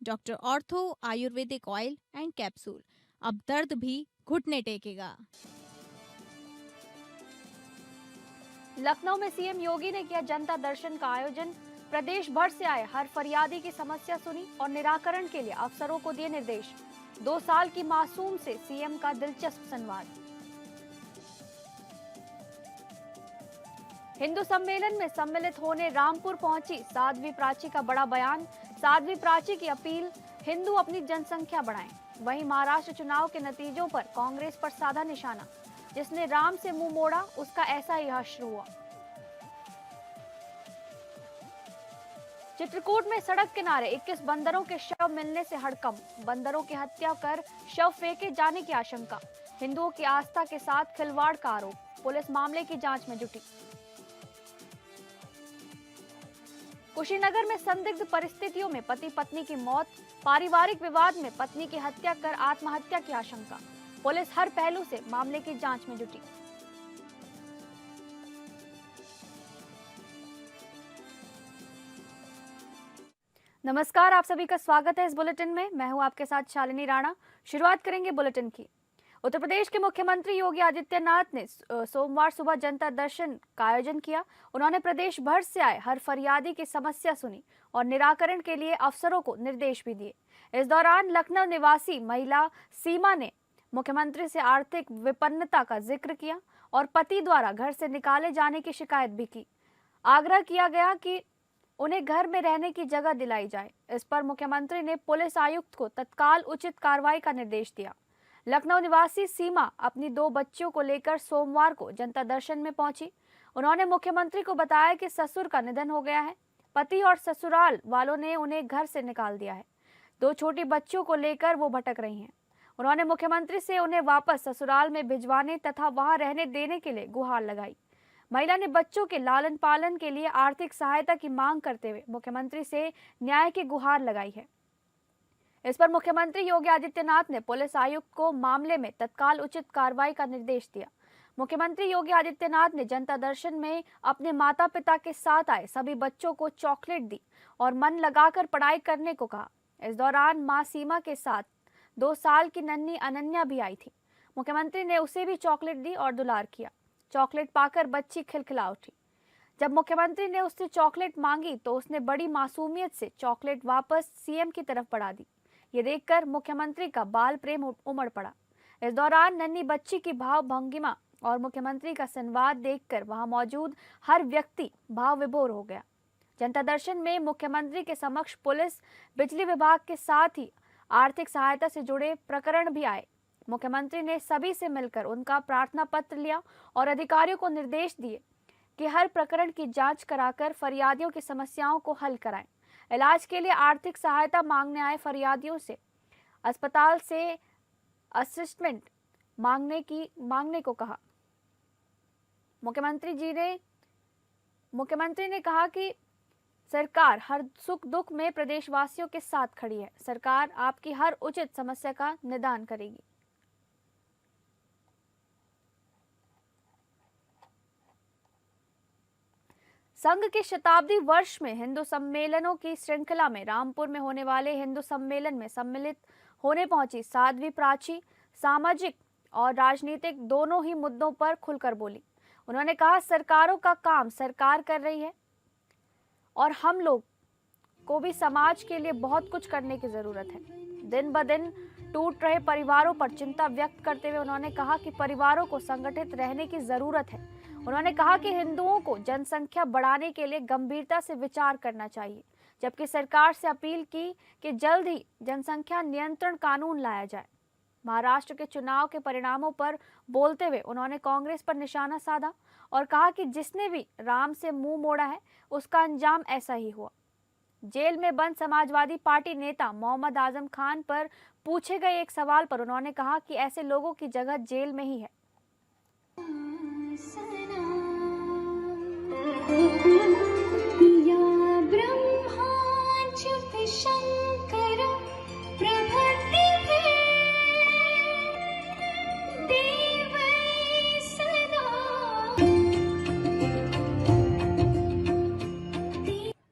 Doctor ortho Ayurvedic oil and capsule. अब दर्द भी घुटने टेकेगा। लखनऊ में सीएम योगी ने किया जनता दर्शन का आयोजन। प्रदेश भर से आए हर फरियादी की समस्या सुनी और निराकरण के लिए अफसरों को दिए निर्देश। 2 साल की मासूम से सीएम का दिलचस्प संवाद। हिंदू सम्मेलन में सम्मिलित होने रामपुर पहुंची साध्वी प्राची का बड़ा बयान। साध्वी प्राची की अपील, हिंदू अपनी जनसंख्या बढ़ाएं। वहीं महाराष्ट्र चुनाव के नतीजों पर कांग्रेस पर साधा निशाना। जिसने राम से मुंह मोड़ा उसका ऐसा ही हश्र हुआ। चित्रकूट में सड़क किनारे 21 बंदरों के शव मिलने से हड़कंप। बंदरों की हत्या कर शव फेंके जाने की आशंका। हिंदुओं की आस्था के साथ खिलवाड़ का आरोप। पुलिस मामले की जांच में जुटी। कुशीनगर में संदिग्ध परिस्थितियों में पति पत्नी की मौत। पारिवारिक विवाद में पत्नी की हत्या कर आत्महत्या की आशंका। पुलिस हर पहलू से मामले की जांच में जुटी। नमस्कार, आप सभी का स्वागत है इस बुलेटिन में। मैं हूं आपके साथ शालिनी राणा। शुरुआत करेंगे बुलेटिन की। उत्तर प्रदेश के मुख्यमंत्री योगी आदित्यनाथ ने सोमवार सुबह जनता दर्शन का आयोजन किया। उन्होंने प्रदेश भर से आए हर फरियादी की समस्या सुनी और निराकरण के लिए अफसरों को निर्देश भी दिए। इस दौरान लखनऊ निवासी महिला सीमा ने मुख्यमंत्री से आर्थिक विपन्नता का जिक्र किया और पति द्वारा घर से निकाले जाने की शिकायत भी की। आग्रह किया गया कि उन्हें घर में रहने की जगह दिलाई जाए। इस पर मुख्यमंत्री ने पुलिस आयुक्त को तत्काल उचित कार्रवाई का निर्देश दिया। लखनऊ निवासी सीमा अपनी 2 बच्चियों को लेकर सोमवार को जनता दर्शन में पहुंची। उन्होंने मुख्यमंत्री को बताया कि ससुर का निधन हो गया है। पति और ससुराल वालों ने उन्हें घर से निकाल दिया है। 2 छोटी बच्चियों को लेकर वो भटक रही हैं। उन्होंने मुख्यमंत्री से उन्हें वापस ससुराल में भिजवाने तथा वहां रहने देने के लिए गुहार लगाई। महिला ने बच्चों के लालन पालन के लिए आर्थिक सहायता की मांग करते हुए मुख्यमंत्री से न्याय की गुहार लगाई है। इस पर मुख्यमंत्री योगी आदित्यनाथ ने पुलिस आयुक्त को मामले में तत्काल उचित कार्रवाई का निर्देश दिया। मुख्यमंत्री योगी आदित्यनाथ ने जनता दर्शन में अपने माता पिता के साथ आए सभी बच्चों को चॉकलेट दी और मन लगाकर पढ़ाई करने को कहा। इस दौरान मां सीमा के साथ 2 साल की नन्ही अनन्या भी आई थी। मुख्यमंत्री ने उसे भी चॉकलेट दी और दुलार किया। चॉकलेट पाकर बच्ची खिलखिला उठी। जब मुख्यमंत्री ने उससे चॉकलेट मांगी तो उसने बड़ी मासूमियत से चॉकलेट वापस सीएम की तरफ बढ़ा दी। ये देखकर मुख्यमंत्री का बाल प्रेम उमड़ पड़ा। इस दौरान नन्ही बच्ची की भाव भंगिमा और मुख्यमंत्री का संवाद देखकर वहां मौजूद हर व्यक्ति भाव विभोर हो गया। जनता दर्शन में मुख्यमंत्री के समक्ष पुलिस, बिजली विभाग के साथ ही आर्थिक सहायता से जुड़े प्रकरण भी आए। मुख्यमंत्री ने सभी से मिलकर उनका प्रार्थना पत्र लिया और अधिकारियों को निर्देश दिए कि हर प्रकरण की जांच कराकर फरियादियों की समस्याओं को हल कराएं। इलाज के लिए आर्थिक सहायता मांगने आए फरियादियों से अस्पताल से असिस्टेंट मांगने को कहा। मुख्यमंत्री ने कहा कि सरकार हर सुख दुख में प्रदेशवासियों के साथ खड़ी है। सरकार आपकी हर उचित समस्या का निदान करेगी। संघ के शताब्दी वर्ष में हिंदू सम्मेलनों की श्रृंखला में रामपुर में होने वाले हिंदू सम्मेलन में सम्मिलित होने पहुंची साध्वी प्राची सामाजिक और राजनीतिक दोनों ही मुद्दों पर खुलकर बोली। उन्होंने कहा, सरकारों का काम सरकार कर रही है और हम लोग को भी समाज के लिए बहुत कुछ करने की जरूरत है। दिन ब दिन टूट रहे परिवारों पर चिंता व्यक्त करते हुए उन्होंने कहा कि परिवारों को संगठित रहने की जरूरत है। उन्होंने कहा कि हिंदुओं को जनसंख्या बढ़ाने के लिए गंभीरता से विचार करना चाहिए, जबकि सरकार से अपील की कि जल्द ही जनसंख्या नियंत्रण कानून लाया जाए। महाराष्ट्र के चुनाव के परिणामों पर बोलते हुए उन्होंने कांग्रेस पर निशाना साधा और कहा कि जिसने भी राम से मुंह मोड़ा है उसका अंजाम ऐसा ही हुआ। जेल में बंद समाजवादी पार्टी नेता मोहम्मद आजम खान पर पूछे गए एक सवाल पर उन्होंने कहा कि ऐसे लोगों की जगह जेल में ही है।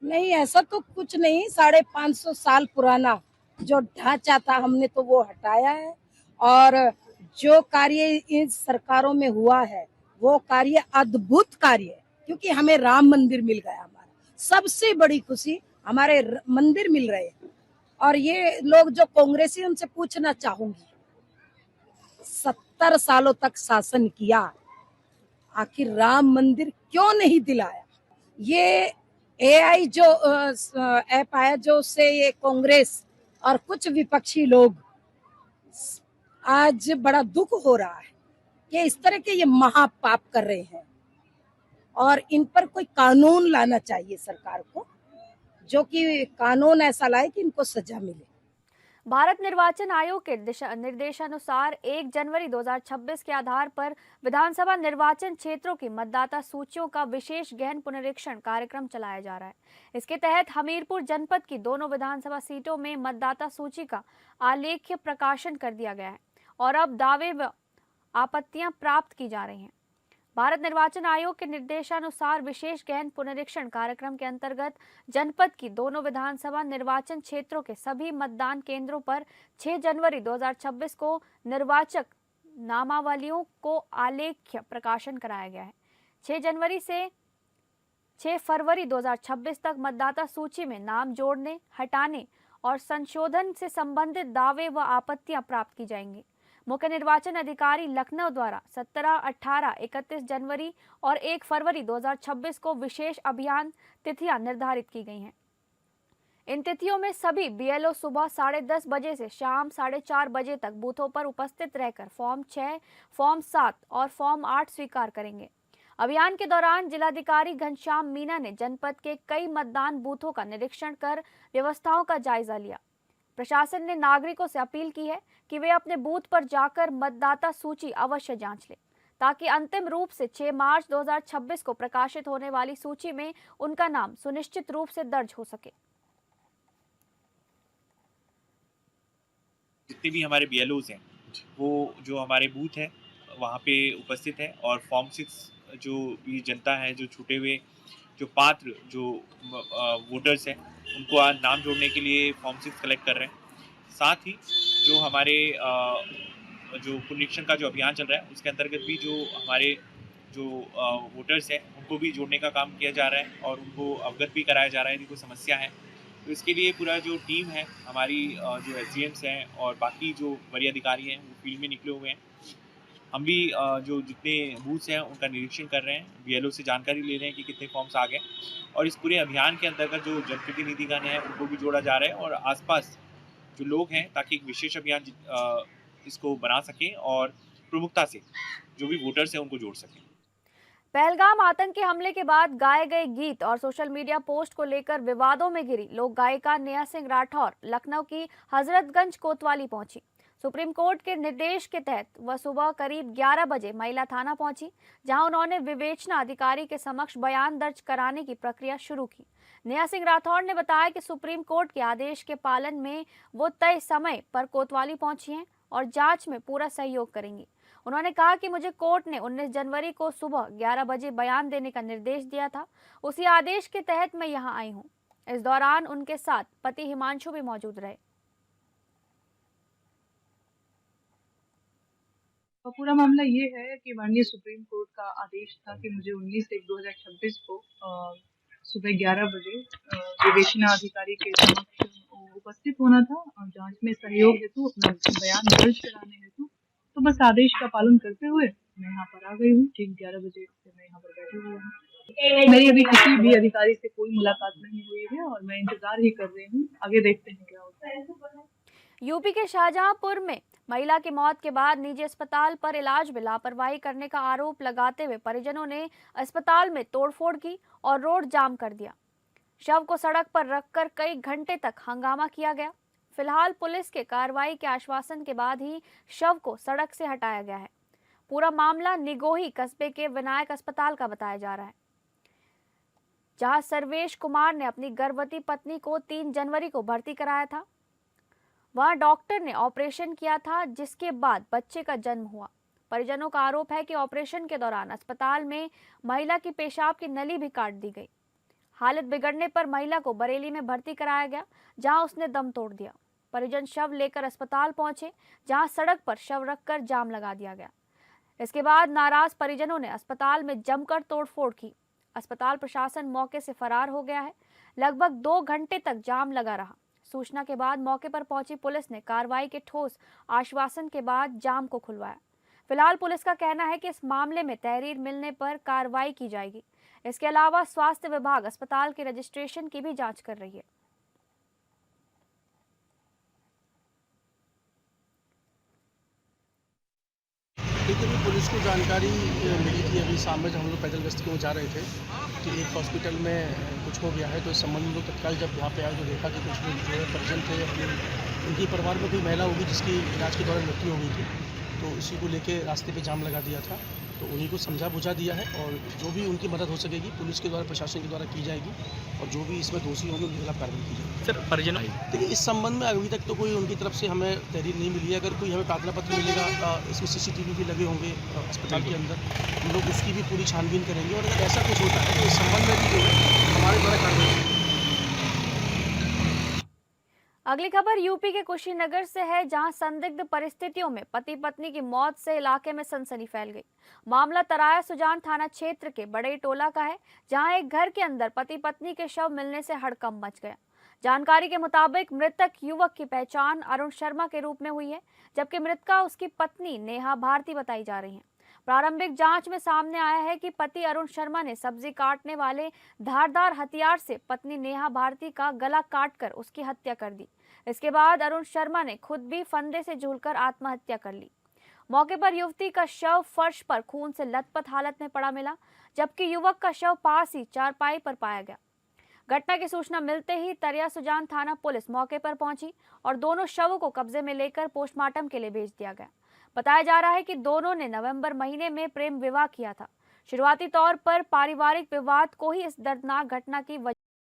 नहीं, ऐसा तो कुछ नहीं। 550 साल पुराना जो ढांचा था हमने तो वो हटाया है, और जो कार्य इन सरकारों में हुआ है वो कार्य अद्भुत कार्य है, क्योंकि हमें राम मंदिर मिल गया। हमारा सबसे बड़ी खुशी हमारे मंदिर मिल रहे हैं। और ये लोग जो कांग्रेसी, उनसे पूछना चाहूंगी, 70 सालों तक शासन किया, आखिर राम मंदिर क्यों नहीं दिलाया? ये एआई जो ऐप आया, जो से ये कांग्रेस और कुछ विपक्षी लोग, आज बड़ा दुख हो रहा है कि इस तरह के ये महापाप कर रहे हैं, और इन पर कोई कानून लाना चाहिए सरकार को, जो कि कानून ऐसा लाए कि इनको सजा मिले। भारत निर्वाचन आयोग के निर्देशानुसार 1 जनवरी 2026 के आधार पर विधानसभा निर्वाचन क्षेत्रों की मतदाता सूचियों का विशेष गहन पुनरीक्षण कार्यक्रम चलाया जा रहा है। इसके तहत हमीरपुर जनपद की दोनों विधानसभा सीटों में मतदाता सूची का आलेख्य प्रकाशन कर दिया गया है और अब दावे व आपत्तियां प्राप्त की जा रही हैं। भारत निर्वाचन आयोग के निर्देशानुसार विशेष गहन पुनरीक्षण कार्यक्रम के अंतर्गत जनपद की दोनों विधानसभा निर्वाचन क्षेत्रों के सभी मतदान केंद्रों पर 6 जनवरी 2026 को निर्वाचक नामावलियों को आलेख्य प्रकाशन कराया गया है। 6 जनवरी से 6 फरवरी 2026 तक मतदाता सूची में नाम जोड़ने, हटाने और संशोधन से संबंधित दावे व आपत्तियां प्राप्त की जाएंगी। मुख्य निर्वाचन अधिकारी लखनऊ द्वारा 17, 18, 31 जनवरी और 1 फरवरी 2026 को विशेष अभियान तिथियां निर्धारित की गई हैं। इन तिथियों में सभी बीएलओ सुबह 10:30 बजे से शाम 4:30 बजे तक बूथों पर उपस्थित रहकर फॉर्म 6, फॉर्म 7 और फॉर्म 8 स्वीकार करेंगे। अभियान के दौरान जिलाधिकारी घनश्याम मीना ने जनपद के कई मतदान बूथों का निरीक्षण कर व्यवस्थाओं का जायजा लिया। प्रशासन ने नागरिकों से अपील की है कि वे अपने बूथ पर जाकर मतदाता सूची अवश्य जांच लें, ताकि अंतिम रूप से 6 मार्च 2026 को प्रकाशित होने वाली सूची में उनका नाम सुनिश्चित रूप से दर्ज हो सके। जितने भी हमारे बीएलओज हैं वो जो हमारे बूथ है वहाँ पे उपस्थित है, और फॉर्म 6 जो भी जनता है, जो छूटे हुए जो पात्र जो वोटर्स हैं, उनको आज नाम जोड़ने के लिए फॉर्म 6 कलेक्ट कर रहे हैं। साथ ही जो हमारे जो पुनरीक्षण का जो अभियान चल रहा है उसके अंतर्गत भी जो हमारे जो वोटर्स हैं उनको भी जोड़ने का काम किया जा रहा है और उनको अवगत भी कराया जा रहा है कि कोई समस्या है। तो इसके लिए पूरा जो टीम है हमारी, जो एसडीएम्स हैं और बाकी जो वरीय अधिकारी हैं वो फील्ड में निकले हुए हैं। हम भी जो जितने बूथ्स हैं उनका निरीक्षण कर रहे हैं, बीएलओ से जानकारी ले रहे हैं कि कितने फॉर्म्स आ गए, और इस पूरे अभियान के अंतर्गत जो जनप्रतिनिधिगण है उनको भी जोड़ा जा रहा है और आसपास जो लोग हैं, ताकि एक विशेष अभियान इसको बना सकें और प्रमुखता से जो भी वोटर्स हैं उनको जोड़ सकें। पहलगाम आतंकी हमले के बाद गाए गए गीत और सोशल मीडिया पोस्ट को लेकर विवादों में घिरी लोक गायिका नेहा सिंह राठौर लखनऊ की हजरतगंज कोतवाली पहुंची। सुप्रीम कोर्ट के निर्देश के तहत वह सुबह करीब 11 बजे महिला थाना पहुंची, जहां उन्होंने विवेचना अधिकारी के समक्ष बयान दर्ज कराने की प्रक्रिया शुरू की। नेहा सिंह राठौर ने बताया कि सुप्रीम कोर्ट के आदेश के पालन में वो तय समय पर कोतवाली पहुंची हैं और जांच में पूरा सहयोग करेंगी। उन्होंने कहा कि मुझे कोर्ट ने 19 जनवरी को सुबह 11 बजे बयान देने का निर्देश दिया था, उसी आदेश के तहत मैं यहां आई हूं। इस दौरान उनके साथ पति हिमांशु भी मौजूद रहे। तो पूरा मामला ये है कि माननीय सुप्रीम कोर्ट का आदेश था कि मुझे 19/1/2026 को सुबह 11 बजे विवेचना अधिकारी के समक्ष उपस्थित होना था और जांच में सहयोग हेतु अपना बयान दर्ज कराने हेतु। तो बस आदेश का पालन करते हुए मैं यहाँ पर आ गई हूँ। ठीक 11 बजे से मैं यहाँ पर बैठी हुई हूँ। मेरी अभी किसी भी अधिकारी से कोई मुलाकात नहीं हुई है और मैं इंतजार ही कर रही हूँ। आगे देखते हैं क्या होता है। यूपी के शाहजहांपुर में महिला की मौत के बाद निजी अस्पताल पर इलाज में लापरवाही करने का आरोप लगाते हुए परिजनों ने अस्पताल में तोड़फोड़ की और रोड जाम कर दिया। शव को सड़क पर रखकर कई घंटे तक हंगामा किया गया। फिलहाल पुलिस के कार्रवाई के आश्वासन के बाद ही शव को सड़क से हटाया गया है। पूरा मामला निगोही कस्बे के विनायक अस्पताल का बताया जा रहा है, जहां सर्वेश कुमार ने अपनी गर्भवती पत्नी को 3 जनवरी को भर्ती कराया था। वहां डॉक्टर ने ऑपरेशन किया था, जिसके बाद बच्चे का जन्म हुआ। परिजनों का आरोप है कि ऑपरेशन के दौरान अस्पताल में महिला की पेशाब की नली भी काट दी गई। हालत बिगड़ने पर महिला को बरेली में भर्ती कराया गया, जहां उसने दम तोड़ दिया। परिजन शव लेकर अस्पताल पहुंचे, जहां सड़क पर शव रखकर जाम लगा दिया गया। इसके बाद नाराज परिजनों ने अस्पताल में जमकर तोड़फोड़ की। अस्पताल प्रशासन मौके से फरार हो गया है। लगभग 2 घंटे तक जाम लगा रहा। सूचना के बाद मौके पर पहुंची पुलिस ने कार्रवाई के ठोस आश्वासन के बाद जाम को खुलवाया। फिलहाल पुलिस का कहना है कि इस मामले में तहरीर मिलने पर कार्रवाई की जाएगी। इसके अलावा स्वास्थ्य विभाग अस्पताल के रजिस्ट्रेशन की भी जांच कर रही है। देखिए, अभी पुलिस को जानकारी मिली थी। अभी शाम में जब हम लोग पैदल गश्त को जा रहे थे कि एक हॉस्पिटल में कुछ हो गया है, तो इस संबंध में लोग तत्काल जब यहाँ पे आए तो देखा कि कुछ लोग जो है परिजन थे अपने, उनके परिवार में कोई महिला होगी जिसकी इलाज के दौरान मृत्यु हो गई थी, तो इसी को लेके रास्ते पे जाम लगा दिया था। तो उन्हीं को समझा बुझा दिया है और जो भी उनकी मदद हो सकेगी पुलिस के द्वारा, प्रशासन के द्वारा की जाएगी और जो भी इसमें दोषी होंगे उनके खिलाफ कार्रवाई की जाएगी। सर परिजन देखिए, इस संबंध में अभी तक तो कोई उनकी तरफ से हमें तहरीर नहीं मिली है। अगर कोई हमें प्रार्थना पत्र मिलेगा, इसमें CCTV भी लगे होंगे अस्पताल के अंदर, हम लोग उसकी भी पूरी छानबीन करेंगे और अगर ऐसा कुछ होता है तो इस संबंध में भी जो है हमारे द्वारा कार्रवाई की। अगली खबर यूपी के कुशीनगर से है, जहां संदिग्ध परिस्थितियों में पति पत्नी की मौत से इलाके में सनसनी फैल गई। मामला तराया सुजान थाना क्षेत्र के बड़े टोला का है, जहां एक घर के अंदर पति पत्नी के शव मिलने से हड़कंप मच गया। जानकारी के मुताबिक मृतक युवक की पहचान अरुण शर्मा के रूप में हुई है, जबकि मृतका उसकी पत्नी नेहा भारती बताई जा रही है। प्रारंभिक जांच में सामने आया है कि पति अरुण शर्मा ने सब्जी काटने वाले धारदार हथियार से पत्नी नेहा भारती का गला काटकर उसकी हत्या कर दी। इसके बाद अरुण शर्मा ने खुद भी फंदे से झूलकर आत्महत्या कर ली। मौके पर युवती का शव फर्श पर खून से लथपथ हालत में पड़ा मिला, जबकि युवक का शव पास ही चारपाई पर पाया गया। घटना की सूचना मिलते ही तरिया सुजान थाना पुलिस मौके पर पहुंची और दोनों शवों को कब्जे में लेकर पोस्टमार्टम के लिए भेज दिया गया। बताया जा रहा है कि दोनों ने नवंबर महीने में प्रेम विवाह किया था। शुरुआती तौर पर पारिवारिक विवाद को ही इस दर्दनाक घटना की वजह